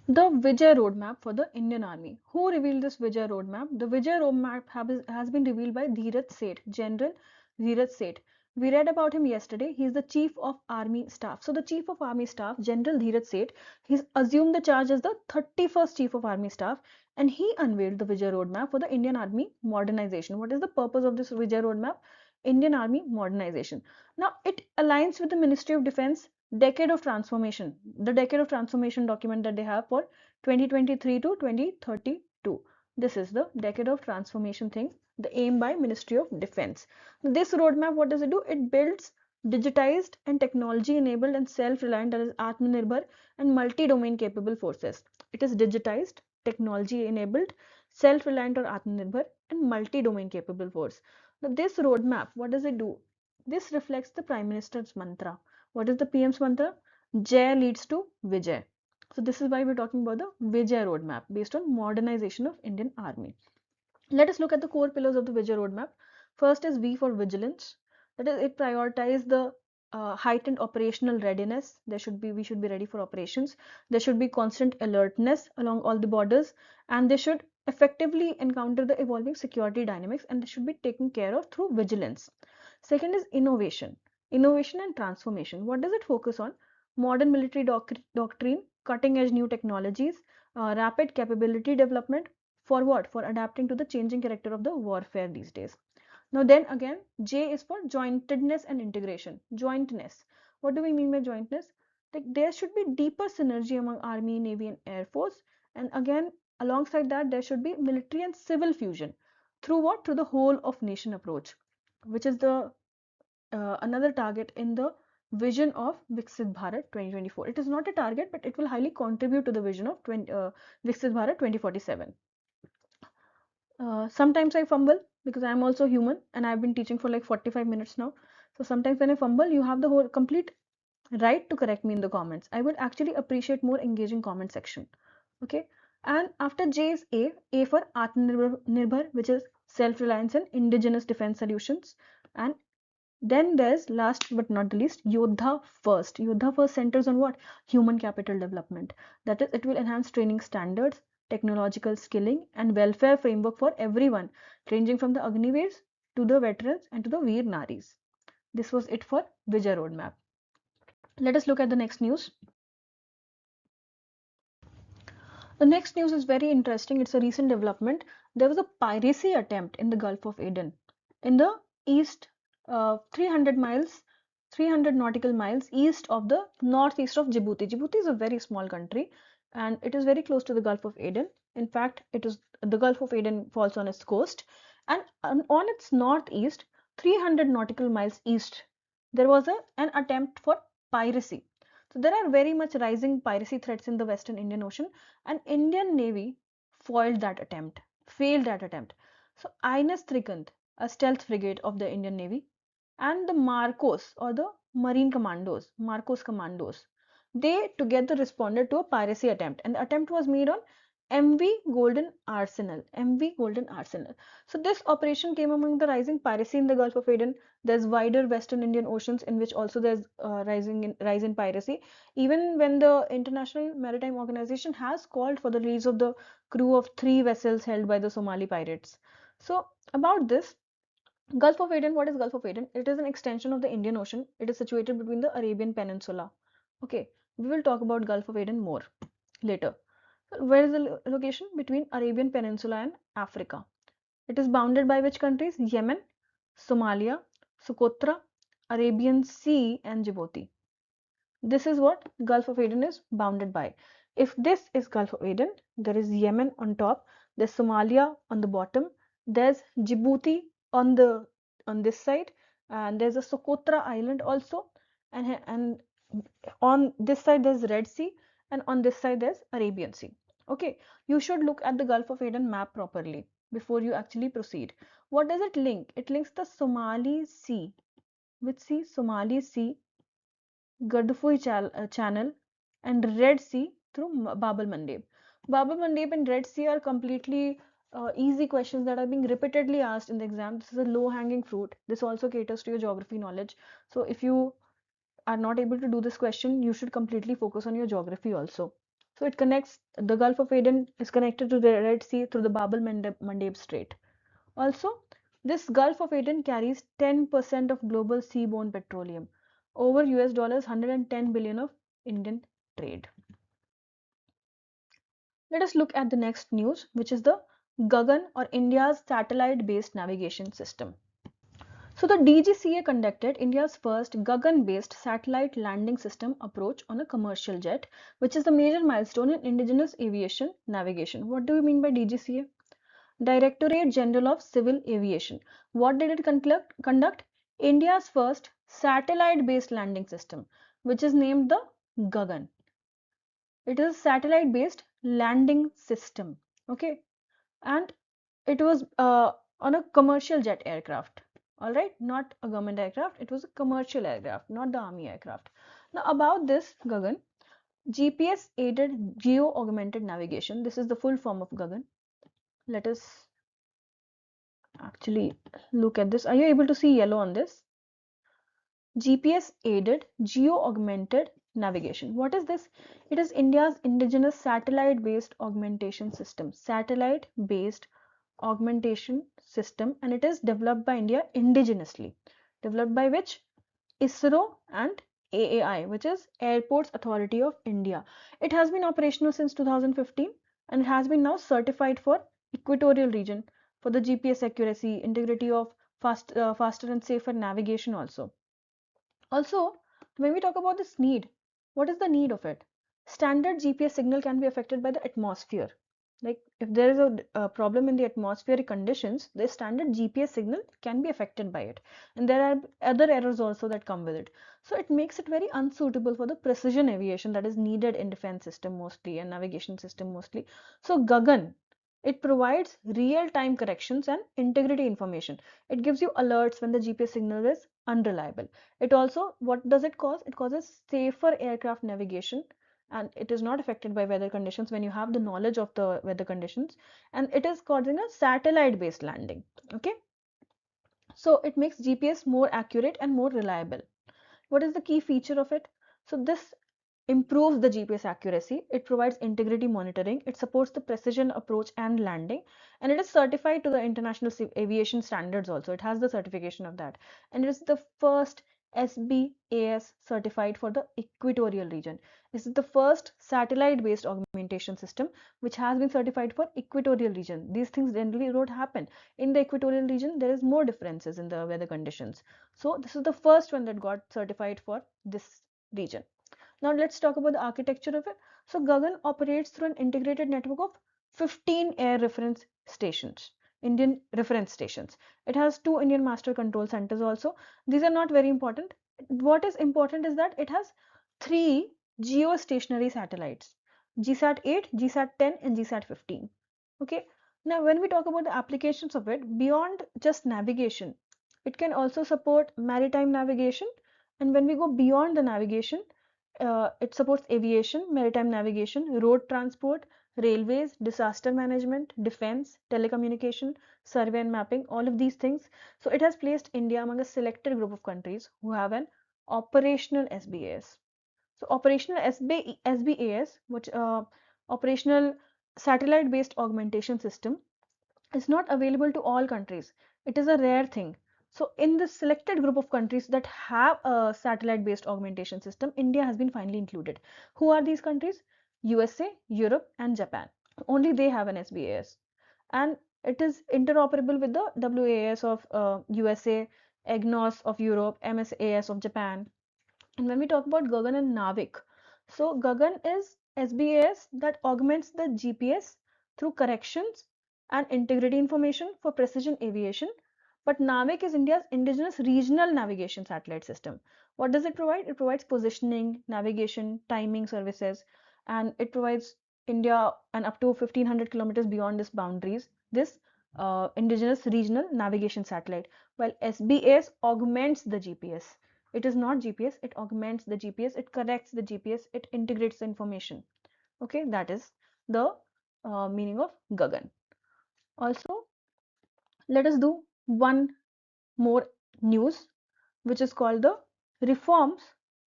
the Vijay Roadmap for the Indian Army. Who revealed this Vijay Roadmap? The Vijay Roadmap has been revealed by Dheeraj Seth, General Dheeraj Seth. We read about him yesterday. He is the Chief of Army Staff. So the Chief of Army Staff, General Dheeraj Seth, he's assumed the charge as the 31st Chief of Army Staff, and he unveiled the Vijay Roadmap for the Indian Army modernization. What is the purpose of this Vijay Roadmap? Indian Army modernization. Now it aligns with the Ministry of Defense decade of transformation, the decade of transformation document that they have for 2023 to 2032. This is the decade of transformation thing, the aim by Ministry of Defense. This roadmap, what does it do? It builds digitized and technology enabled and self-reliant, that is Atmanirbhar, and multi-domain capable forces. It is digitized, technology enabled, self-reliant or Atmanirbhar, and multi-domain capable force. Now this roadmap, what does it do? This reflects the Prime Minister's mantra. What is the PM's mantra? Jai leads to Vijay. So this is why we're talking about the Vijay roadmap based on modernization of Indian Army. Let us look at the core pillars of the Vijay roadmap. First is V for vigilance. That is, it prioritizes the heightened operational readiness. We should be ready for operations. There should be constant alertness along all the borders, and they should effectively encounter the evolving security dynamics, and they should be taken care of through vigilance. Second is innovation. Innovation and transformation. What does it focus on? Modern military doctrine, cutting edge new technologies, rapid capability development. For what? For adapting to the changing character of the warfare these days. Now then again, J is for jointedness and integration. Jointness. What do we mean by jointness? Like there should be deeper synergy among Army, Navy and Air Force. And again, alongside that, there should be military and civil fusion. Through what? Through the whole of nation approach, which is the another target in the vision of Viksit Bharat 2024. It is not a target, but it will highly contribute to the vision of Viksit Bharat 2047. Sometimes I fumble because I am also human and I've been teaching for like 45 minutes now. So sometimes when I fumble, you have the whole complete right to correct me in the comments. I would actually appreciate more engaging comment section. Okay. And after J is A for Atmanirbhar, which is self-reliance and indigenous defense solutions. And then there's last but not the least, Yodha First. Yodha First centers on what? Human capital development. That is, it will enhance training standards, technological skilling, and welfare framework for everyone, ranging from the Agniveers to the veterans and to the Veer Naris. This was it for Vijay Roadmap. Let us look at the next news. The next news is very interesting. It's a recent development. There was a piracy attempt in the Gulf of Aden in the east, 300 miles, 300 nautical miles east of the northeast of Djibouti. Djibouti is a very small country and it is very close to the Gulf of Aden. In fact, it is the Gulf of Aden falls on its coast, and on its northeast, 300 nautical miles east, there was an attempt for piracy. So there are very much rising piracy threats in the Western Indian Ocean, and Indian Navy foiled that attempt, failed that attempt. So INS Trikant, a stealth frigate of the Indian Navy, and the Marcos or the Marine Commandos, Marcos Commandos, they together responded to a piracy attempt, and the attempt was made on MV Golden Arsenal. MV Golden Arsenal. So this operation came among the rising piracy in the Gulf of Aden. There's wider Western Indian Oceans in which also there's rise in piracy. Even when the International Maritime Organization has called for the release of the crew of 3 vessels held by the Somali pirates. So about this, Gulf of Aden, what is Gulf of Aden? It is an extension of the Indian Ocean. It is situated between the Arabian Peninsula. Okay, we will talk about Gulf of Aden more later. Where is the location? Between Arabian Peninsula and Africa. It is bounded by which countries? Yemen, Somalia, Socotra, Arabian Sea and Djibouti. This is what Gulf of Aden is bounded by. If this is Gulf of Aden, there is Yemen on top, there's Somalia on the bottom, there's Djibouti on the on this side, and there's a Socotra island also, and on this side there's Red Sea, and on this side there's Arabian Sea. Okay, you should look at the Gulf of Aden map properly before you actually proceed. What does it link? It links the Somali Sea, which sea? Somali Sea, Gadfoi Channel, and Red Sea through Bab el Mandeb. Bab el Mandeb and Red Sea are completely easy questions that are being repeatedly asked in the exam. This is a low-hanging fruit. This also caters to your geography knowledge. So if you are not able to do this question, you should completely focus on your geography also. So it connects, the Gulf of Aden is connected to the Red Sea through the Bab el Mandeb Strait. Also, this Gulf of Aden carries 10% of global seaborne petroleum, over US dollars 110 billion of Indian trade. Let us look at the next news, which is the Gagan, or India's satellite-based navigation system. So the DGCA conducted India's first Gagan-based satellite landing system approach on a commercial jet, which is a major milestone in indigenous aviation navigation. What do we mean by DGCA? Directorate General of Civil Aviation. What did it conduct? India's first satellite-based landing system, which is named the Gagan. It is a satellite-based landing system. Okay, and it was on a commercial jet aircraft. All right, not a government aircraft. It was a commercial aircraft, not the army aircraft. Now about this Gagan, GPS aided geo augmented navigation. This is the full form of Gagan. Let us actually look at this. Are you able to see yellow on this? GPS aided geo augmented navigation. What is this? It is India's indigenous satellite based augmentation system. Satellite based augmentation system, and it is developed by India indigenously. Developed by which? ISRO and AAI, which is Airports Authority of India. It has been operational since 2015 and it has been now certified for equatorial region for the GPS accuracy, integrity of faster and safer navigation also. Also, when we talk about this need, what is the need of it? Standard GPS signal can be affected by the atmosphere. Like if there is a problem in the atmospheric conditions, the standard GPS signal can be affected by it. And there are other errors also that come with it. So it makes it very unsuitable for the precision aviation that is needed in defense system mostly and navigation system mostly. So Gagan, it provides real-time corrections and integrity information. It gives you alerts when the GPS signal is unreliable. It also, what does it cause? It causes safer aircraft navigation, and it is not affected by weather conditions when you have the knowledge of the weather conditions, and it is causing a satellite based landing. Okay, so it makes GPS more accurate and more reliable. What is the key feature of it? So this improves the GPS accuracy, it provides integrity monitoring, it supports the precision approach and landing, and it is certified to the international aviation standards also. It has the certification of that, and it is the first SBAS certified for the equatorial region. This is the first satellite based augmentation system which has been certified for equatorial region. These things generally don't happen. In the equatorial region, there is more differences in the weather conditions. So this is the first one that got certified for this region. Now let's talk about the architecture of it. So Gagan operates through an integrated network of 15 air reference stations, Indian reference stations. It has 2 Indian master control centers also. These are not very important. What is important is that it has 3 geostationary satellites, GSAT 8, GSAT 10 and GSAT 15. Okay. Now when we talk about the applications of it, beyond just navigation, it can also support maritime navigation. And when we go beyond the navigation, it supports aviation, maritime navigation, road transport, railways, disaster management, defense, telecommunication, survey and mapping, all of these things. So it has placed India among a selected group of countries who have an operational SBAS. So operational SBAS, which operational satellite-based augmentation system, is not available to all countries. It is a rare thing. So in this selected group of countries that have a satellite-based augmentation system, India has been finally included. Who are these countries? USA, Europe, and Japan. Only they have an SBAS. And it is interoperable with the WAS of USA, EGNOS of Europe, MSAS of Japan. And when we talk about Gagan and Navik, so Gagan is SBAS that augments the GPS through corrections and integrity information for precision aviation. But Navik is India's indigenous regional navigation satellite system. What does it provide? It provides positioning, navigation, timing services, and it provides India and up to 1500 kilometers beyond its boundaries. This indigenous regional navigation satellite, while SBAS augments the GPS. It is not GPS, it augments the GPS, it corrects the GPS, it integrates the information. Okay, that is the meaning of Gagan. Also, let us do one more news, which is called the reforms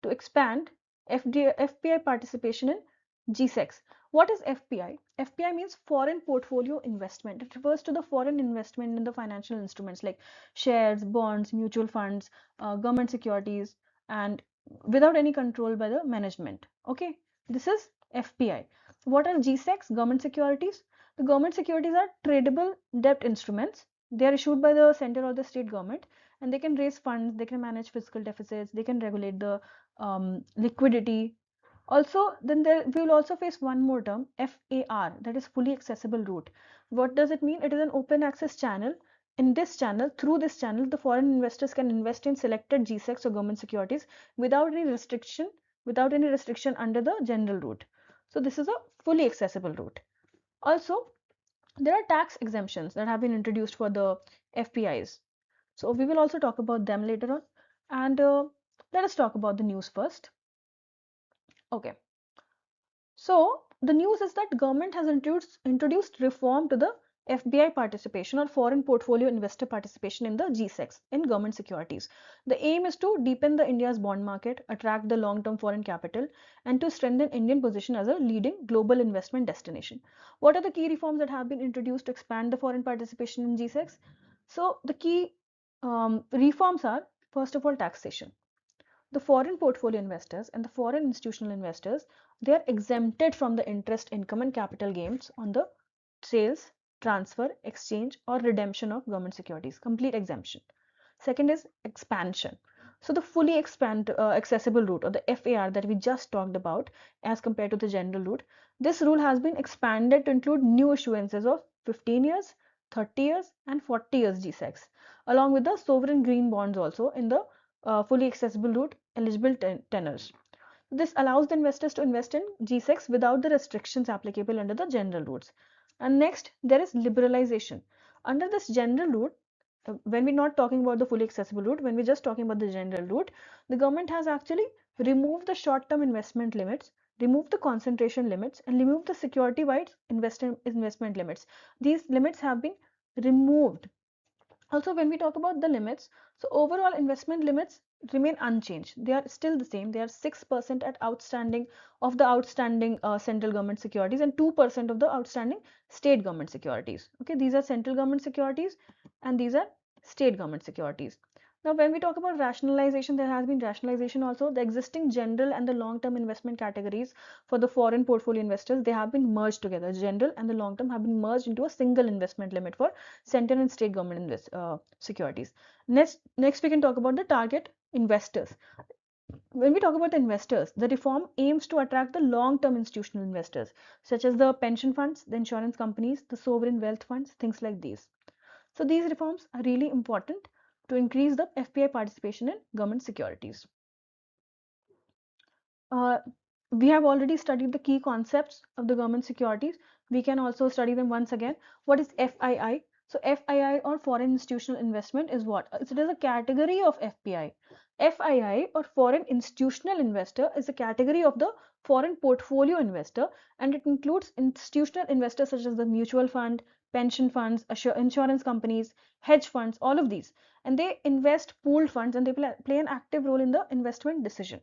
to expand FPI participation in GSECs. What is FPI? FPI means foreign portfolio investment. It refers to the foreign investment in the financial instruments like shares, bonds, mutual funds, government securities, and without any control by the management. Okay, this is FPI. What are GSECs? Government securities. The government securities are tradable debt instruments. They are issued by the center or the state government, and they can raise funds, they can manage fiscal deficits, they can regulate the liquidity. Also, then we will also face one more term, FAR, that is fully accessible route. What does it mean? It is an open access channel. In this channel, through this channel, the foreign investors can invest in selected GSECs or government securities without any restriction under the general route. So this is a fully accessible route. Also, there are tax exemptions that have been introduced for the FPIs. So we will also talk about them later on. And let us talk about the news first. Okay. So the news is that government has introduced reform to the FBI participation or foreign portfolio investor participation in the GSECs in government securities. The aim is to deepen the India's bond market, attract the long-term foreign capital, and to strengthen Indian position as a leading global investment destination. What are the key reforms that have been introduced to expand the foreign participation in GSECs? So the key reforms are, first of all, taxation. The foreign portfolio investors and the foreign institutional investors, they are exempted from the interest, income, and capital gains on the sales, transfer, exchange, or redemption of government securities. Complete exemption. Second is expansion. So the fully accessible route, or the FAR that we just talked about as compared to the general route, this rule has been expanded to include new issuances of 15 years, 30 years, and 40 years GSECs, along with the sovereign green bonds also in the fully accessible route eligible tenors. This allows the investors to invest in GSECs without the restrictions applicable under the general routes. And next, there is liberalization. Under this general route, when we're not talking about the fully accessible route, when we're just talking about the general route, the government has actually removed the short-term investment limits, removed the concentration limits, and removed the security-wide investment limits. These limits have been removed. Also, when we talk about the limits, so overall investment limits remain unchanged. They are still the same. They are 6% at outstanding of the outstanding central government securities and 2% of the outstanding state government securities. Okay, these are central government securities and these are state government securities. Now, when we talk about rationalization, there has been rationalization also. The existing general and the long-term investment categories for the foreign portfolio investors, they have been merged together. General and the long-term have been merged into a single investment limit for central and state government securities. Next, we can talk about the target investors. When we talk about the investors, the reform aims to attract the long-term institutional investors, such as the pension funds, the insurance companies, the sovereign wealth funds, things like these. So these reforms are really important to increase the FPI participation in government securities. We have already studied the key concepts of the government securities. We can also study them once again. What is FII? So FII or foreign institutional investment is what? It is a category of FPI. FII or foreign institutional investor is a category of the foreign portfolio investor, and it includes institutional investors such as the mutual fund, pension funds, insurance companies, hedge funds, all of these. And they invest pooled funds and they play an active role in the investment decision.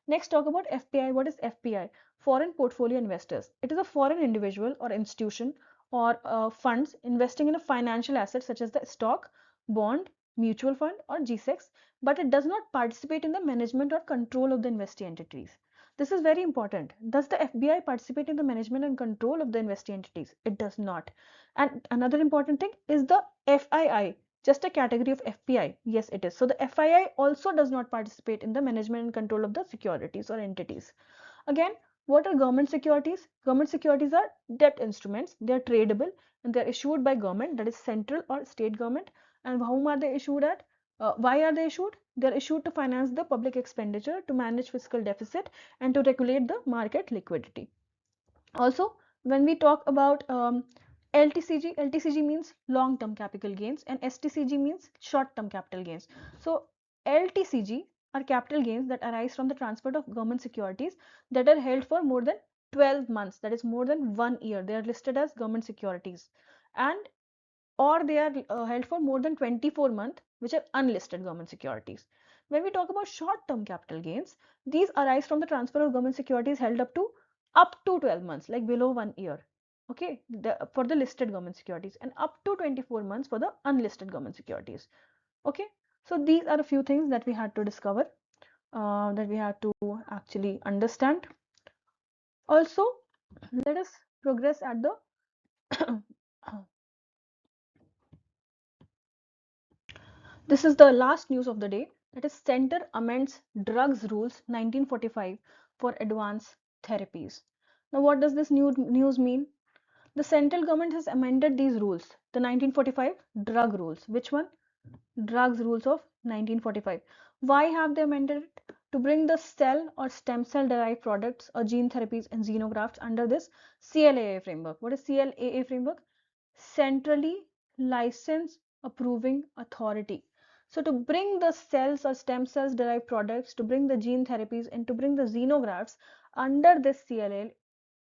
Next, talk about FPI. What is FPI? Foreign portfolio investors. It is a foreign individual or institution or funds investing in a financial asset such as the stock, bond, mutual fund, or GSEX, but it does not participate in the management or control of the investee entities. This is very important. Does the FBI participate in the management and control of the investee entities? It does not. And another important thing is the FII, just a category of FPI. Yes, it is. So the FII also does not participate in the management and control of the securities or entities. Again, what are government securities? Government securities are debt instruments. They are tradable and they are issued by government, that is central or state government. And whom are they issued at? Why are they issued? They are issued to finance the public expenditure, to manage fiscal deficit, and to regulate the market liquidity. Also, when we talk about LTCG, LTCG means long-term capital gains and STCG means short-term capital gains. So LTCG are capital gains that arise from the transfer of government securities that are held for more than 12 months, that is more than 1 year. They are listed as government securities, and or they are held for more than 24 months, which are unlisted government securities. When we talk about short-term capital gains, these arise from the transfer of government securities held up to 12 months, like below 1 year. Okay, for the listed government securities, and up to 24 months for the unlisted government securities. Okay, so these are a few things that we had to discover, that we had to actually understand. Also, let us progress at the This is the last news of the day. That is, Center amends drugs rules 1945 for advanced therapies. Now, what does this new news mean? The central government has amended these rules, the 1945 drug rules. Which one? Drugs rules of 1945. Why have they amended it? To bring the cell or stem cell derived products or gene therapies and xenografts under this CLAA framework. What is CLAA framework? Centrally Licensed Approving Authority. So to bring the cells or stem cells derived products, to bring the gene therapies, and to bring the xenografts under this CLAA,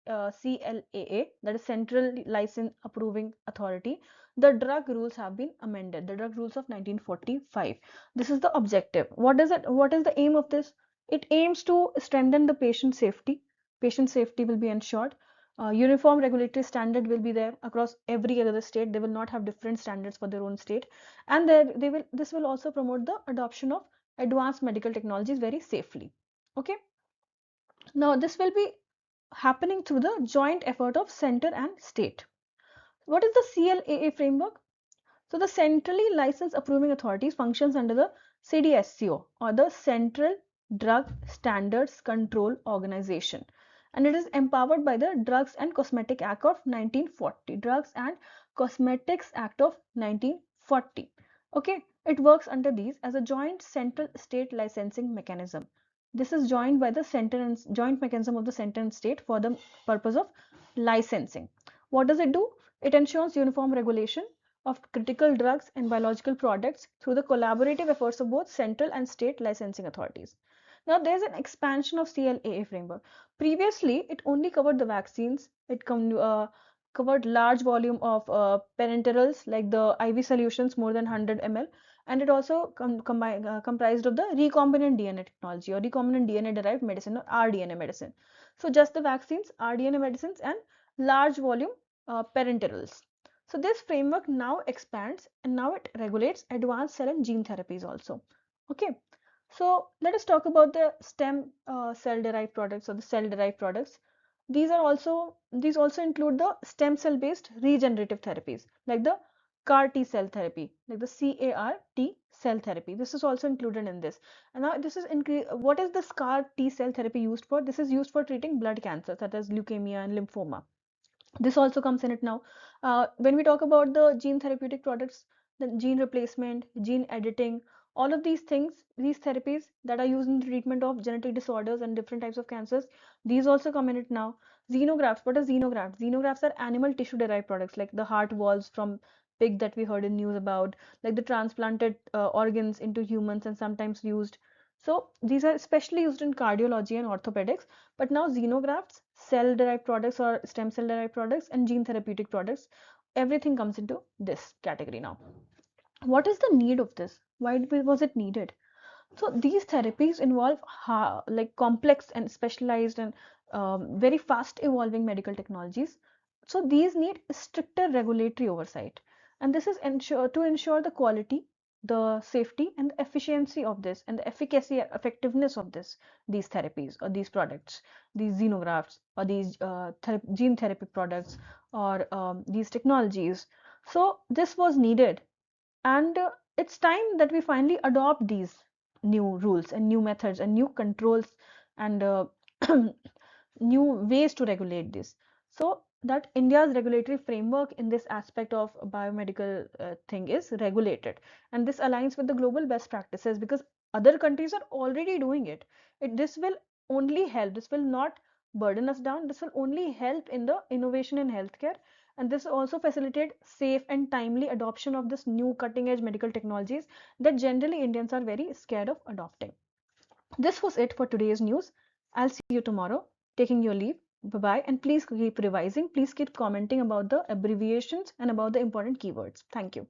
that is Central License Approving Authority, the drug rules have been amended. The drug rules of 1945. This is the objective. What is it? What is the aim of this? It aims to strengthen the patient safety. Patient safety will be ensured. Uniform regulatory standard will be there across every other state. They will not have different standards for their own state, and this will also promote the adoption of advanced medical technologies very safely. Okay, now this will be happening through the joint effort of center and state. What is the CLAA framework? So the centrally licensed approving authorities functions under the CDSCO, or the Central Drug Standards Control Organization, and it is empowered by the Drugs and Cosmetic Act of 1940. Drugs and Cosmetics Act of 1940. Okay, it works under these as a joint central state licensing mechanism. This is joined by the center and joint mechanism of the center and state for the purpose of licensing. What does it do? It ensures uniform regulation of critical drugs and biological products through the collaborative efforts of both central and state licensing authorities. Now, there's an expansion of CLAA framework. Previously, it only covered the vaccines. It covered large volume of parenterals like the IV solutions more than 100 ml, and it also comprised of the recombinant DNA technology or recombinant DNA derived medicine or rDNA medicine. So just the vaccines, rDNA medicines, and large volume parenterals. So this framework now expands and now it regulates advanced cell and gene therapies also. Okay. So let us talk about the stem cell derived products or the cell derived products. These also include the stem cell based regenerative therapies like the CAR T cell therapy, like the CAR T cell therapy. This is also included in this. And now what is this CAR T cell therapy used for? This is used for treating blood cancers such as leukemia and lymphoma. This also comes in it now. When we talk about the gene therapeutic products, the gene replacement, gene editing, all of these things, these therapies that are used in the treatment of genetic disorders and different types of cancers, these also come in it now. Xenografts. What are xenografts? Xenografts are animal tissue derived products like the heart valves from pig that we heard in news about, like the transplanted organs into humans and sometimes used. So these are especially used in cardiology and orthopedics, but now xenografts, cell-derived products or stem cell-derived products, and gene therapeutic products, everything comes into this category now. What is the need of this? Why was it needed? So these therapies involve like complex and specialized and very fast evolving medical technologies. So these need stricter regulatory oversight. And this is to ensure the quality, the safety and the efficiency of this and the efficacy, effectiveness of these therapies or these products, these xenografts or these gene therapy products or these technologies. So this was needed, and it's time that we finally adopt these new rules and new methods and new controls and new ways to regulate this. So that India's regulatory framework in this aspect of biomedical thing is regulated. And this aligns with the global best practices because other countries are already doing it. This will only help, this will not burden us down, this will only help in the innovation in healthcare, and this also facilitate safe and timely adoption of this new cutting edge medical technologies that generally Indians are very scared of adopting. This was it for today's news. I'll see you tomorrow. Taking your leave. Bye bye, and please keep revising. Please keep commenting about the abbreviations and about the important keywords. Thank you.